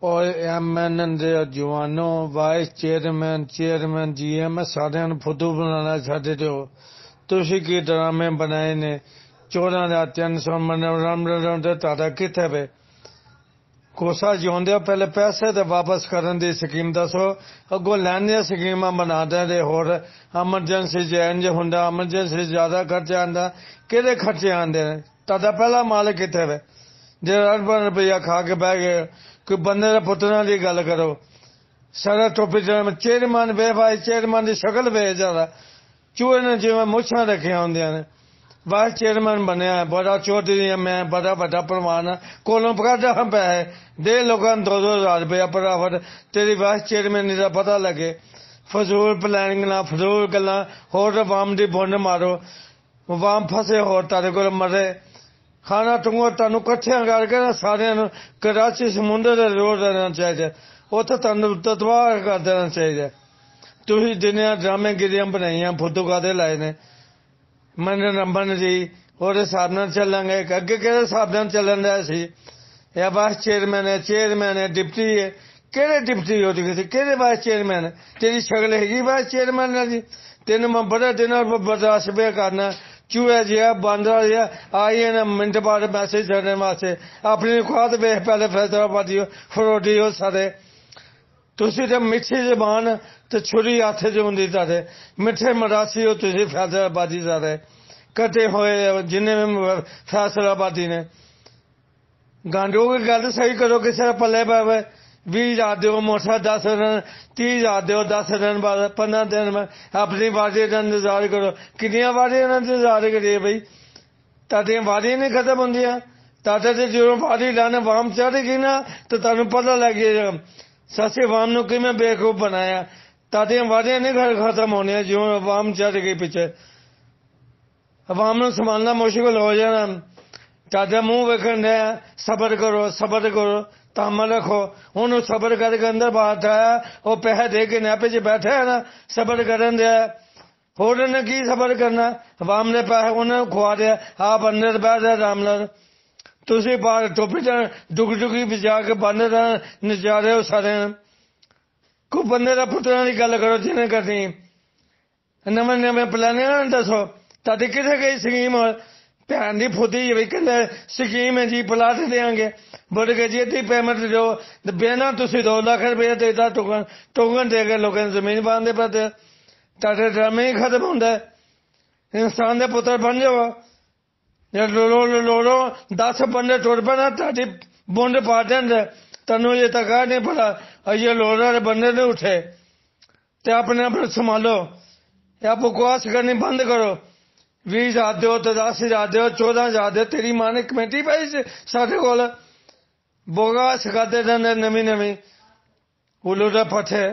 और MN ਦੇ ਜਵਾਨੋ vice chairman GM ਸਾਰਿਆਂ ਨੂੰ ਫੁੱਦੂ ਬਣਾਉਣਾ ਛੱਡ ਦਿਓ। ਤੁਸੀਂ ਕੀ ਡਰਾਮੇ ਬਣਾਏ ਨੇ 14 ਦਾ 300 ਮਨੋਰੰਜਨ ਤੇ ਤੁਹਾਡਾ ਕਿੱਥੇ ਵੇ ਕੋਸਾ ਜਿਉਂਦੇ ਪਹਿਲੇ ਪੈਸੇ ਤੇ ਵਾਪਸ ਕਰਨ ਦੀ ਸਕੀਮ ਦੱਸੋ ਅੱਗੋਂ ਲੈਣ ਦੀਆਂ ਸਕੀਮਾਂ ਬਣਾਉਂਦੇ ਤੇ ਹੋਰ ਐਮਰਜੈਂਸੀ 'ਚ ਇੰਝ ਹੁੰਦਾ ਐਮਰਜੈਂਸੀ ਜ਼ਿਆਦਾ ਖਰਚਾ ਆਉਂਦਾ ਕਿਹੜੇ ਖਰਚੇ ਆਉਂਦੇ ਨੇ ਤੁਹਾਡਾ ਪਹਿਲਾ ਮਾਲ ਕਿੱਥੇ ਵੇ ਜੇ ਅਰਬਾਂ ਰੁਪਈਆ ਖਾ ਕੇ ਬਹਿ ਗਏ ਕੋਈ ਬੰਦੇ ਦੇ ਪੁੱਤਰਾਂ ਦੀ ਗੱਲ ਕਰੋ ਸਾਰਾ ਟੋਪੀ ਚੇਅਰਮੈਨ ਵੇ ਭਾਈ ਚੇਅਰਮੈਨ ਦੀ ਸ਼ਕਲ ਵੇ ਜ਼ਿਆਦਾ ਚੂਹੇ ਨੇ ਜਿਵੇਂ ਮੁੱਛਾਂ ਰੱਖੀਆਂ ਹੁੰਦੀਆਂ ਨੇ ਵਾਈਸ ਚੇਅਰਮੈਨ ਬਣਿਆ ਬੜਾ ਚੌਧਰੀ ਹਾਂ ਮੈਂ ਬੜਾ ਵੱਡਾ ਪ੍ਰਵਾਨ ਕੋਲੋਂ ਪਕਾਦਾ ਹਾਂ ਪੈਸੇ ਦੇ ਲੋਕਾਂ ਨੂੰ 2-2 ਰੁਪਇਆ ਫਟਾਫਟ ਤੇਰੀ ਵਾਈਸ ਚੇਅਰਮੈਨ ਦਾ ਪਤਾ ਲੱਗੇ ਫਜ਼ੂਲ ਪਲੈਨਿੰਗ ਨਾਲ ਫਜ਼ੂਲ ਗੱਲਾਂ ਹੋਰ ਆਵਾਮ ਦੀ ਬੁੰਡ ਮਾਰੋ ਆਵਾਮ ਫਸੇ ਹੋਰ ਤੁਹਾਡੇ ਕੋਲ ਮਰੇ ਖਾਣਾ ਟੰਗੋ ਤੁਹਾਨੂੰ ਇਕੱਠਿਆਂ ਕਰਕੇ ਨਾ ਸਾਰਿਆਂ ਨੂੰ ਕਰਾਚੀ ਸਮੁੰਦਰ ਦੇ ਰੋਡ ਰਹਿਣਾ ਚਾਹੀਦਾ ਉੱਥੇ ਤੁਹਾਨੂੰ ਤਤਵਾਹ ਕਰ ਦੇਣਾ ਚਾਹੀਦਾ ਤੁਸੀਂ ਜਿੰਨੀਆਂ ਡਰਾਮੇਗਿਰੀਆਂ ਬਣਾਈਆਂ ਫੁੱਦੂਕਾ ਦੇ ਲਾਏ ਨੇ ਮੈਨੂੰ ਨੰਬਰ ਜੀ ਉਹਦੇ ਹਿਸਾਬ ਨਾਲ ਚੱਲਾਂਗੇ ਅੱਗੇ ਕਿਹੜੇ ਹਿਸਾਬ ਨਾਲ ਚੱਲਣ ਰਿਹਾ ਸੀ ਇਹ ਵਾਈਸ ਚੇਅਰਮੈਨ ਹੈ ਡਿਪਟੀ ਹੈ ਕਿਹੜੇ ਡਿਪਟੀ ਹੋ ਚੁੱਕੇ ਸੀ ਕਿਹੜੇ ਵਾਈਸ ਚੇਅਰਮੈਨ ਤੇਰੀ ਸ਼ਕਲ ਹੈਗੀ ਵਾਈਸ ਚੇਅਰਮੈਨ ਦੀ ਤੈਨੂੰ ਮੈਂ ਬੜੇ ਦਿਨਾਂ ਬਰਦਾਸ਼ਤ ਪਿਆ ਕਰਨਾ ਚੂਹੇ ਜਿਹਾ ਬਾਂਦਰਾ ਜਿਹਾ ਆਈ ਨਾ ਮਿੰਟ ਬਾਅਦ ਮੈਸੇਜ ਛੱਡਣ ਵਾਸਤੇ ਆਪਣੀ ਔਕਾਤ ਵੇਖ ਪਹਿਲੇ ਫੈਸਲਾਬਾਦੀ ਫਰੋਡੀ ਹੋ ਸਾਰੇ ਤੁਸੀਂ ਤਾਂ ਮਿੱਠੀ ਜ਼ਬਾਨ ਤੇ ਛੁਰੀ ਹੱਥ 'ਚ ਹੁੰਦੀ ਤੁਹਾਡੇ ਮਿੱਠੇ ਮਰਾਸੀ ਹੋ ਤੁਸੀਂ ਫੈਸਲਾਬਾਦੀ ਸਾਰੇ ਕੱਟੇ ਹੋਏ ਜਿੰਨੇ ਵੀ ਫੈਸਲਾਬਾਦੀ ਨੇ ਗਾਂਡੋ ਦੀ ਗੱਲ ਸਹੀ ਕਰੋ ਕਿਸੇ ਦਾ ਪੱਲੇ ਪਵੇ 20,000 ਦਿਓ ਮੋਟਾ 10 ਰਨ 30,000 ਦਿਓ 10 ਰਨ ਬਾਅਦ 15 ਦਿਨ ਮੈਂ ਆਪਣੀ ਵਾਰੀ ਦਾ ਇੰਤਜ਼ਾਰ ਕਰੋ ਕਿੰਨੀਆਂ ਵਾਰੀਆਂ ਦਾ ਇੰਤਜ਼ਾਰ ਕਰੀਏ ਬਈ ਤੁਹਾਡੀਆਂ ਵਾਰੀਆਂ ਨਹੀਂ ਖਤਮ ਹੁੰਦੀਆਂ ਤੁਹਾਡੇ ਤੇ ਜਦੋਂ ਵਾਰੀ ਲਾਣੇ ਵਾਮ ਚੜ੍ਹ ਗਈ ਨਾ ਤਾਂ ਤੁਹਾਨੂੰ ਪਤਾ ਲੱਗ ਗਿਆ ਸਾਸੀ ਆਵਾਮ ਨੂੰ ਕਿਵੇਂ ਬੇਵਕੂਫ ਬਣਾਇਆ ਤੁਹਾਡੀਆਂ ਵਾਰੀਆਂ ਨਹੀਂ ਖਤਮ ਹੋਣੀਆਂ ਜਿਉਂ ਆਵਾਮ ਚੜ੍ਹ ਗਈ ਪਿੱਛੇ ਆਵਾਮ ਨੂੰ ਸੰਭਾਲਣਾ ਮੁਸ਼ਕਿਲ ਹੋ ਜਾਣਾ ਤੁਹਾਡਾ ਮੂੰਹ ਵੇਖਣ ਡਿਆ ਸਬਰ ਕਰੋ ਤਾਮਲ ਰੱਖੋ ਉਹਨੂੰ ਸਬਰ ਕਰਕੇ ਅੰਦਰ ਬਾਹਰ ਆਇਆ ਉਹ ਪੈਸੇ ਦੇ ਕੇ ਨਾਪੇ 'ਚ ਬੈਠਾ ਹੈ ਨਾ ਸਬਰ ਕਰਨ ਦਿਆ ਹੋਰ ਉਹਨੇ ਕੀ ਸਬਰ ਕਰਨਾ ਆਵਾਮ ਨੇ ਪੈਸੇ ਉਹਨਾਂ ਨੂੰ ਖਵਾ ਦਿਆ ਆਪ ਅੰਦਰ ਬੈਠ ਰਿਹਾ ਆਰਾਮ ਨਾਲ ਤੁਸੀਂ ਬਾਹਰ ਟੋਪੀ ਡੁਗੀ ਵਜਾ ਕੇ ਬੰਦ ਨਜ਼ਾਰੇ ਹੋ ਸਾਰੇ ਕੋਈ ਬੰਦੇ ਦਾ ਪੁੱਤਰਾਂ ਦੀ ਗੱਲ ਕਰੋ ਜਿਹਨੇ ਕਰਨੀ ਨਵੇਂ ਪਲਾਨ ਦੱਸੋ ਤੁਹਾਡੀ ਕਿੱਥੇ ਗਈ ਸਕੀਮ ਭੈਣ ਦੀ ਫੁੱਦੀ ਵੀ ਕਹਿੰਦੇ ਸਕੀਮ ਹੈ ਜੀ ਪਲਾਟ ਦੇਵਾਂਗੇ ਬੜੇ ਕੇ ਜੀ ਇੱਥੇ ਪੇਮੈਂਟ ਦਿਓ ਬਿਨਾਂ ਤੁਸੀਂ 2 ਲੱਖ ਰੁਪਏ ਦੇਦਾ ਟੋਕਨ ਦੇ ਕੇ ਲੋਕਾਂ ਨੂੰ ਜ਼ਮੀਨ ਪਾਉਂਦੇ ਪਏ ਤੁਹਾਡੇ ਡਰਾਮੇ ਹੀ ਖਤਮ ਹੁੰਦਾ ਇਨਸਾਨ ਦੇ ਪੁੱਤਰ ਬਣ ਜਾਓ ਜੇ ਲੋੜੋ 10 ਬੰਦੇ ਟੁਰ ਪੈਣਾ ਤੁਹਾਡੀ ਬੁੰਡ ਪਾ ਦੇਣ ਤੁਹਾਨੂੰ ਇਹ ਤਾਂ ਕਹਿ ਨਹੀਂ ਪਤਾ ਅਜੇ ਲੋੜ ਵਾਲੇ ਬੰਦੇ ਨੇ ਉੱਠੇ ਤੇ ਆਪਣੇ ਸੰਭਾਲੋ ਇਹ ਬਕਵਾਸ ਕਰਨੀ ਬੰਦ ਕਰੋ 20,000 ਦਿਓ ਤੇ 10,000 ਦਿਓ 14,000 ਦਿਓ ਤੇਰੀ ਮਾਂ ਨੇ ਕਮੇਟੀ ਪਾਈ ਸੀ ਸਾਡੇ ਕੋਲ ਬੋਗਾ ਸਿਖਾਦੇ ਰਹਿੰਦੇ ਨਵੀਂ ਉਲੂ ਦਾ ਪੱਠੇ